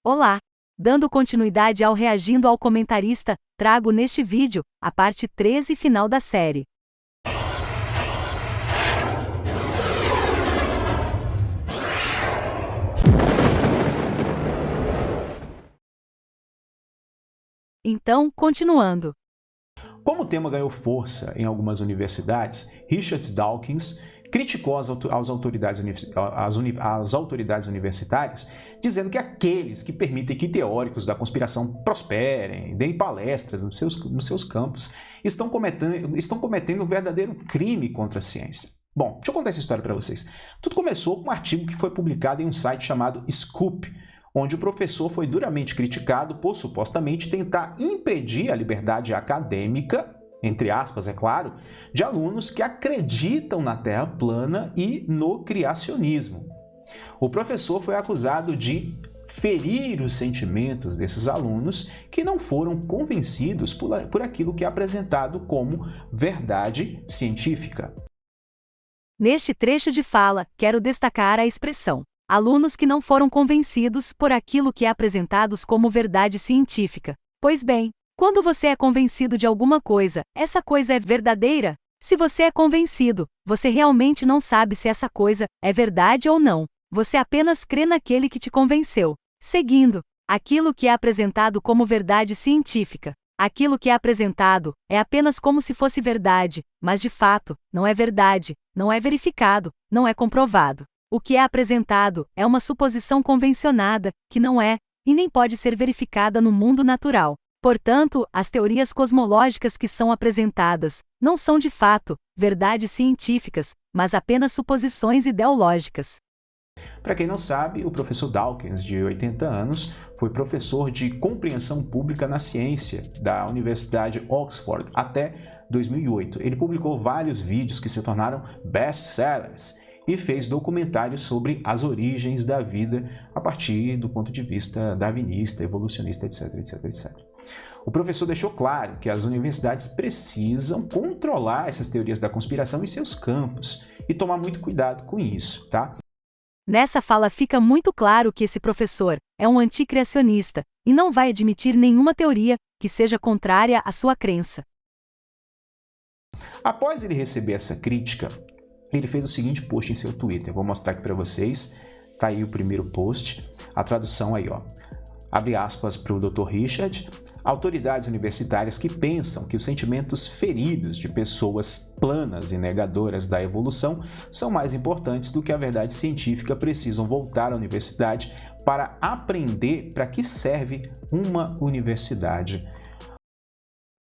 Olá! Dando continuidade ao Reagindo ao Comentarista, trago neste vídeo a parte 13 final da série. Então, continuando. Como o tema ganhou força em algumas universidades, Richard Dawkins criticou as autoridades universitárias, dizendo que aqueles que permitem que teóricos da conspiração prosperem, deem palestras nos seus campos, estão cometendo um verdadeiro crime contra a ciência. Bom, deixa eu contar essa história para vocês. Tudo começou com um artigo que foi publicado em um site chamado Scoop, onde o professor foi duramente criticado por supostamente tentar impedir a liberdade acadêmica, entre aspas, é claro, de alunos que acreditam na Terra plana e no criacionismo. O professor foi acusado de ferir os sentimentos desses alunos que não foram convencidos por aquilo que é apresentado como verdade científica. Neste trecho de fala, quero destacar a expressão alunos que não foram convencidos por aquilo que é apresentados como verdade científica. Pois bem, quando você é convencido de alguma coisa, essa coisa é verdadeira? Se você é convencido, você realmente não sabe se essa coisa é verdade ou não. Você apenas crê naquele que te convenceu. Seguindo, aquilo que é apresentado como verdade científica. Aquilo que é apresentado é apenas como se fosse verdade, mas de fato, não é verdade, não é verificado, não é comprovado. O que é apresentado é uma suposição convencionada, que não é, e nem pode ser verificada no mundo natural. Portanto, as teorias cosmológicas que são apresentadas não são de fato verdades científicas, mas apenas suposições ideológicas. Para quem não sabe, o professor Dawkins, de 80 anos, foi professor de compreensão pública na ciência da Universidade Oxford até 2008. Ele publicou vários vídeos que se tornaram best-sellers e fez documentários sobre as origens da vida a partir do ponto de vista darwinista, evolucionista, etc, etc, etc. O professor deixou claro que as universidades precisam controlar essas teorias da conspiração em seus campos e tomar muito cuidado com isso, tá? Nessa fala fica muito claro que esse professor é um anticriacionista e não vai admitir nenhuma teoria que seja contrária à sua crença. Após ele receber essa crítica, ele fez o seguinte post em seu Twitter. Vou mostrar aqui para vocês. Tá aí o primeiro post. A tradução aí, ó. Abre aspas para o Dr. Richard. Autoridades universitárias que pensam que os sentimentos feridos de pessoas planas e negadoras da evolução são mais importantes do que a verdade científica precisam voltar à universidade para aprender para que serve uma universidade.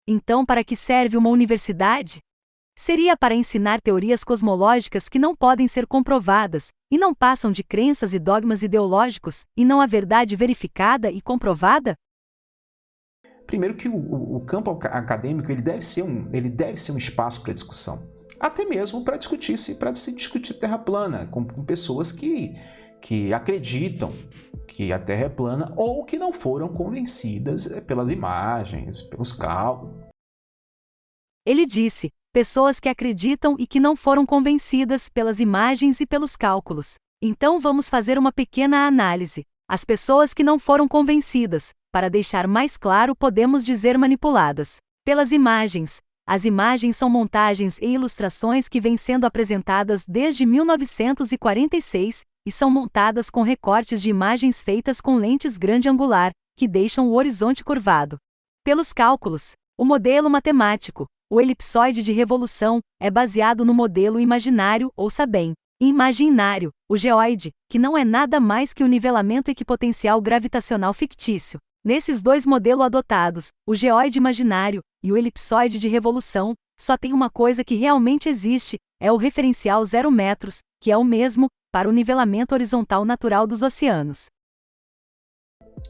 Então, para que serve uma universidade? Seria para ensinar teorias cosmológicas que não podem ser comprovadas, e não passam de crenças e dogmas ideológicos, e não a verdade verificada e comprovada? Primeiro que o campo acadêmico ele deve ser um espaço para discussão, até mesmo para se discutir terra plana com pessoas que acreditam que a Terra é plana ou que não foram convencidas pelas imagens, pelos cálculos. Ele disse, pessoas que acreditam e que não foram convencidas pelas imagens e pelos cálculos. Então vamos fazer uma pequena análise. As pessoas que não foram convencidas, para deixar mais claro, podemos dizer manipuladas pelas imagens. As imagens são montagens e ilustrações que vêm sendo apresentadas desde 1946 e são montadas com recortes de imagens feitas com lentes grande angular, que deixam o horizonte curvado. Pelos cálculos, o modelo matemático, o elipsoide de revolução, é baseado no modelo imaginário, ouça bem, imaginário, o geoide, que não é nada mais que o nivelamento equipotencial gravitacional fictício. Nesses dois modelos adotados, o geoide imaginário e o elipsoide de revolução, só tem uma coisa que realmente existe, é o referencial 0 metros, que é o mesmo para o nivelamento horizontal natural dos oceanos.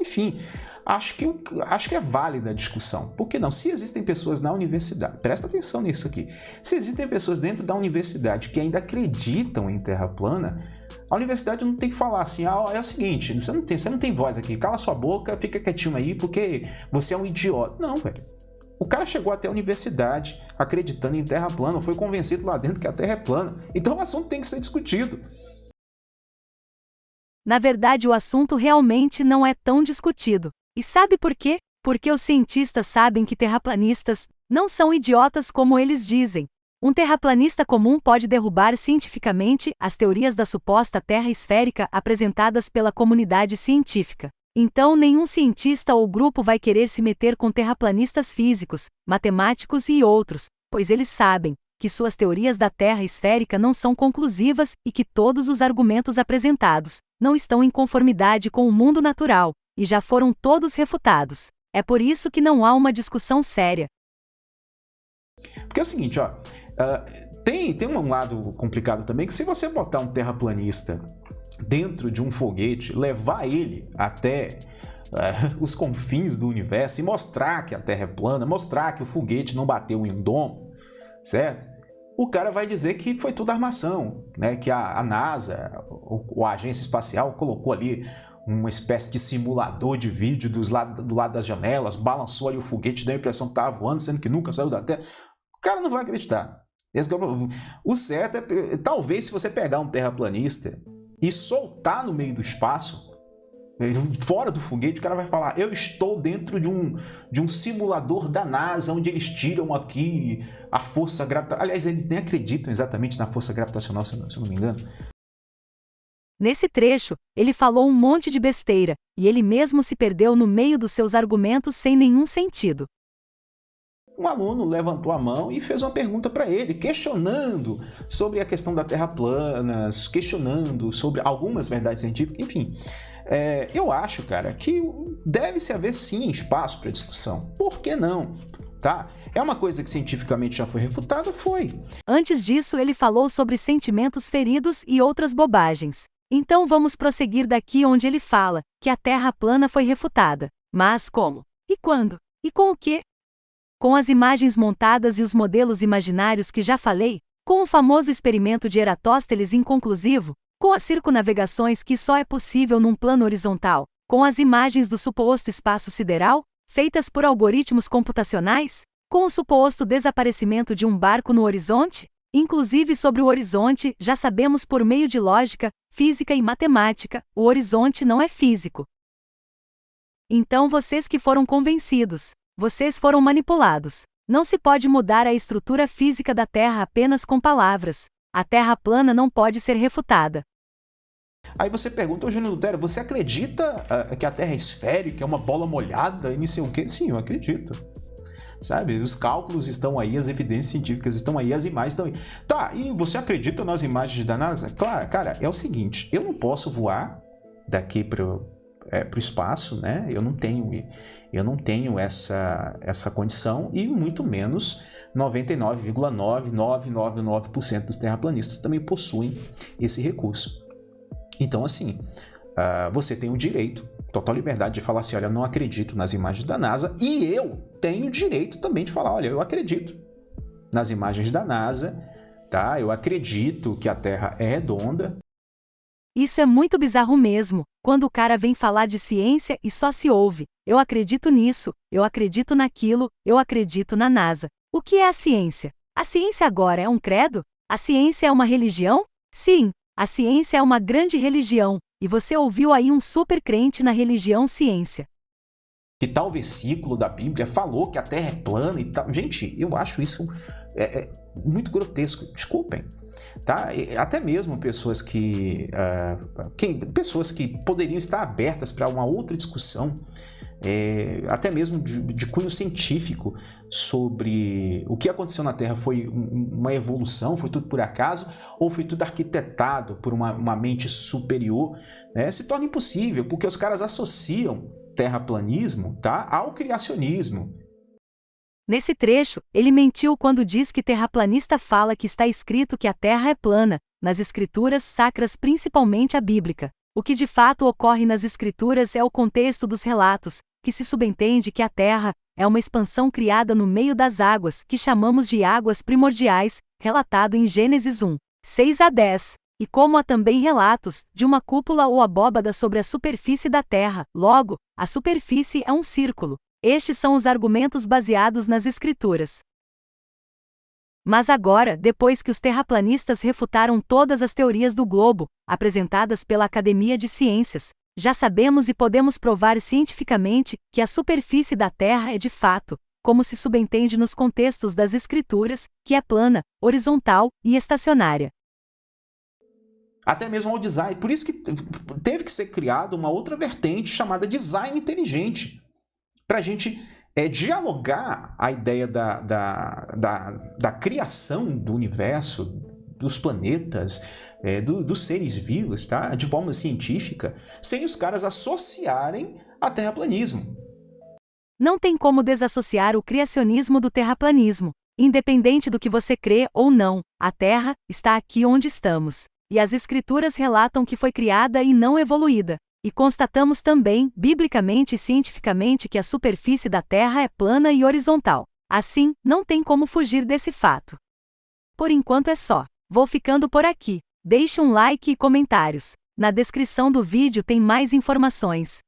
Enfim, acho que é válida a discussão. Por que não? Se existem pessoas na universidade, presta atenção nisso aqui, se existem pessoas dentro da universidade que ainda acreditam em terra plana, a universidade não tem que falar assim, é o seguinte, você não tem voz aqui, cala sua boca, fica quietinho aí porque você é um idiota. Não, velho. O cara chegou até a universidade acreditando em terra plana, foi convencido lá dentro que a terra é plana. Então o assunto tem que ser discutido. Na verdade, o assunto realmente não é tão discutido. E sabe por quê? Porque os cientistas sabem que terraplanistas não são idiotas como eles dizem. Um terraplanista comum pode derrubar cientificamente as teorias da suposta Terra esférica apresentadas pela comunidade científica. Então, nenhum cientista ou grupo vai querer se meter com terraplanistas físicos, matemáticos e outros, pois eles sabem que suas teorias da Terra esférica não são conclusivas e que todos os argumentos apresentados não estão em conformidade com o mundo natural, e já foram todos refutados. É por isso que não há uma discussão séria. Porque é o seguinte, ó, tem um lado complicado também, que se você botar um terraplanista dentro de um foguete, levar ele até os confins do universo e mostrar que a Terra é plana, mostrar que o foguete não bateu em um domo, certo? O cara vai dizer que foi tudo armação, né? Que a NASA, ou a agência espacial, colocou ali uma espécie de simulador de vídeo do lado das janelas, balançou ali o foguete, deu a impressão que estava voando, sendo que nunca saiu da Terra. O cara não vai acreditar. O certo é, talvez, se você pegar um terraplanista e soltar no meio do espaço, fora do foguete, o cara vai falar: eu estou dentro de um simulador da NASA, onde eles tiram aqui a força gravitacional. Aliás, eles nem acreditam exatamente na força gravitacional, se eu não me engano. Nesse trecho, ele falou um monte de besteira, e ele mesmo se perdeu no meio dos seus argumentos sem nenhum sentido. Um aluno levantou a mão e fez uma pergunta para ele, questionando sobre a questão da Terra plana, questionando sobre algumas verdades científicas, enfim. Eu acho, cara, que deve-se haver sim espaço para discussão. Por que não? Tá? É uma coisa que cientificamente já foi refutada? Foi. Antes disso, ele falou sobre sentimentos feridos e outras bobagens. Então vamos prosseguir daqui onde ele fala que a Terra plana foi refutada. Mas como? E quando? E com o quê? Com as imagens montadas e os modelos imaginários que já falei, com o famoso experimento de Eratóstenes inconclusivo, com as circunnavegações que só é possível num plano horizontal, com as imagens do suposto espaço sideral, feitas por algoritmos computacionais, com o suposto desaparecimento de um barco no horizonte, inclusive sobre o horizonte, já sabemos por meio de lógica, física e matemática, o horizonte não é físico. Então vocês que foram convencidos, vocês foram manipulados. Não se pode mudar a estrutura física da Terra apenas com palavras. A Terra plana não pode ser refutada. Aí você pergunta: ô Júnior Lutero, você acredita que a Terra é esférica, é uma bola molhada e não sei o quê? Sim, eu acredito. Sabe? Os cálculos estão aí, as evidências científicas estão aí, as imagens estão aí. Tá, e você acredita nas imagens da NASA? Claro, cara, é o seguinte, eu não posso voar daqui pro espaço, né? Eu não tenho essa condição, e muito menos 99,9999% dos terraplanistas também possuem esse recurso. Então, assim, você tem o direito, total liberdade de falar assim: olha, eu não acredito nas imagens da NASA, e eu tenho o direito também de falar: olha, eu acredito nas imagens da NASA, tá? Eu acredito que a Terra é redonda. Isso é muito bizarro mesmo, quando o cara vem falar de ciência e só se ouve: eu acredito nisso, eu acredito naquilo, eu acredito na NASA. O que é a ciência? A ciência agora é um credo? A ciência é uma religião? Sim, a ciência é uma grande religião, e você ouviu aí um super crente na religião ciência. Que tal versículo da Bíblia falou que a Terra é plana e tal. Gente, eu acho isso muito grotesco, desculpem. Tá? Até mesmo pessoas que poderiam estar abertas para uma outra discussão, até mesmo de cunho científico, sobre o que aconteceu na Terra. Foi uma evolução, foi tudo por acaso, ou foi tudo arquitetado por uma mente superior, né? Se torna impossível, porque os caras associam terraplanismo, tá, ao criacionismo. Nesse trecho, ele mentiu quando diz que terraplanista fala que está escrito que a Terra é plana, nas escrituras sacras, principalmente a bíblica. O que de fato ocorre nas escrituras é o contexto dos relatos, que se subentende que a Terra é uma expansão criada no meio das águas, que chamamos de águas primordiais, relatado em Gênesis 1, 6-10. E como há também relatos de uma cúpula ou abóbada sobre a superfície da Terra, logo, a superfície é um círculo. Estes são os argumentos baseados nas Escrituras. Mas agora, depois que os terraplanistas refutaram todas as teorias do globo, apresentadas pela Academia de Ciências, já sabemos e podemos provar cientificamente que a superfície da Terra é de fato, como se subentende nos contextos das Escrituras, que é plana, horizontal e estacionária. Até mesmo ao design. Por isso que teve que ser criada uma outra vertente chamada design inteligente, para a gente dialogar a ideia da criação do universo, dos planetas, dos seres vivos, tá? De forma científica, sem os caras associarem a terraplanismo. Não tem como desassociar o criacionismo do terraplanismo. Independente do que você crê ou não, a Terra está aqui onde estamos. E as Escrituras relatam que foi criada e não evoluída. E constatamos também, biblicamente e cientificamente, que a superfície da Terra é plana e horizontal. Assim, não tem como fugir desse fato. Por enquanto é só. Vou ficando por aqui. Deixe um like e comentários. Na descrição do vídeo tem mais informações.